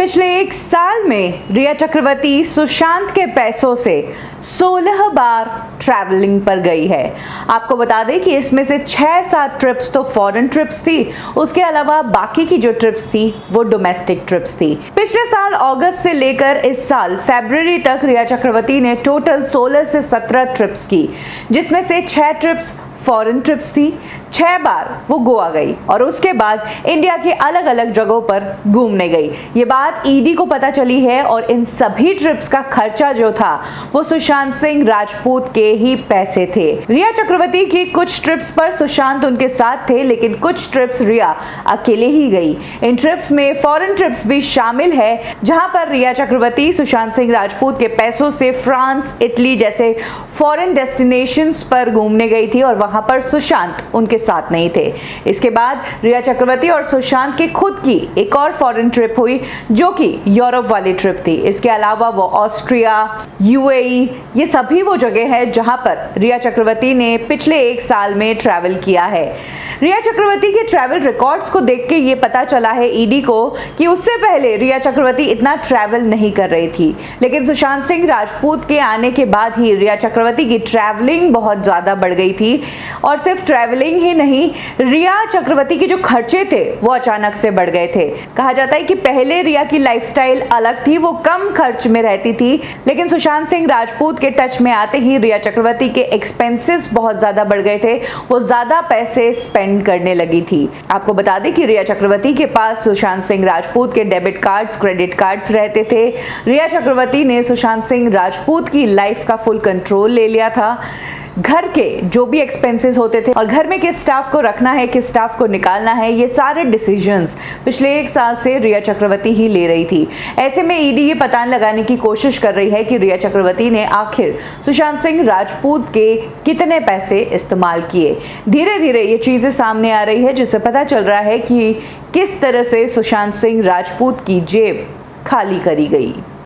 पिछले एक साल में रिया चक्रवर्ती सुशांत के पैसों से 16 बार ट्रैवलिंग पर गई है। आपको बता दें कि इसमें से 6-7 ट्रिप्स तो फॉरेन ट्रिप्स थी, उसके अलावा बाकी की जो ट्रिप्स थी वो डोमेस्टिक ट्रिप्स थी। पिछले साल अगस्त से लेकर इस साल फरवरी तक रिया चक्रवर्ती ने टोटल 16 से 17 ट्रिप्स की, जिसमें से 6 ट्रिप्स फॉरेन ट्रिप्स थी। 6 बार वो गोवा गई और उसके बाद इंडिया के अलग अलग जगहों पर घूमने गई। ये बात ईडी को पता चली है और इन सभी ट्रिप्स का खर्चा जो था वो सुशांत सिंह राजपूत के ही पैसे थे। रिया चक्रवर्ती की कुछ ट्रिप्स पर सुशांत उनके साथ थे, लेकिन कुछ ट्रिप्स रिया अकेले ही गई। इन ट्रिप्स में फॉरेन ट्रिप्स भी शामिल है, जहां पर रिया चक्रवर्ती सुशांत सिंह राजपूत के पैसों से फ्रांस, इटली जैसे फॉरेन डेस्टिनेशंस पर घूमने गई थी और वहां पर सुशांत उनके साथ नहीं थे। इसके बाद रिया चक्रवर्ती और सुशांत की खुद की एक और फॉरेन ट्रिप हुई, जो कि यूरोप वाली ट्रिप थी। इसके अलावा वो ऑस्ट्रिया, यूएई, ये सभी वो जगह है जहां पर रिया चक्रवर्ती ने पिछले एक साल में ट्रैवल किया है। रिया चक्रवर्ती के ट्रैवल रिकॉर्ड्स को देख के ये पता चला है ईडी को कि उससे पहले रिया चक्रवर्ती इतना ट्रैवल नहीं कर रही थी, लेकिन सुशांत सिंह राजपूत के आने के बाद ही रिया चक्रवर्ती की ट्रैवलिंग बहुत ज्यादा बढ़ गई थी। और सिर्फ ट्रैवलिंग ही नहीं, रिया चक्रवर्ती के जो खर्चे थे वो अचानक से बढ़ गए थे। कहा जाता है कि पहले रिया की लाइफस्टाइल अलग थी, वो कम खर्च में रहती थी, लेकिन सुशांत सिंह राजपूत के टच में आते ही रिया चक्रवर्ती के एक्सपेंसेस बहुत ज्यादा बढ़ गए थे। वो ज्यादा पैसे स्पेंड करने लगी थी। आपको बता दें कि रिया चक्रवर्ती के पास सुशांत सिंह राजपूत के डेबिट कार्ड्स, क्रेडिट कार्ड्स रहते थे। रिया चक्रवर्ती ने सुशांत सिंह राजपूत की लाइफ का फुल कंट्रोल ले लिया था। घर के जो भी एक्सपेंसेस होते थे और घर में किस स्टाफ को रखना है, किस स्टाफ को निकालना है, ये सारे डिसीजंस पिछले एक साल से रिया चक्रवर्ती ही ले रही थी। ऐसे में ईडी ये पता लगाने की कोशिश कर रही है कि रिया चक्रवर्ती ने आखिर सुशांत सिंह राजपूत के कितने पैसे इस्तेमाल किए। धीरे धीरे ये चीजें सामने आ रही है, जिससे पता चल रहा है कि किस तरह से सुशांत सिंह राजपूत की जेब खाली करी गई।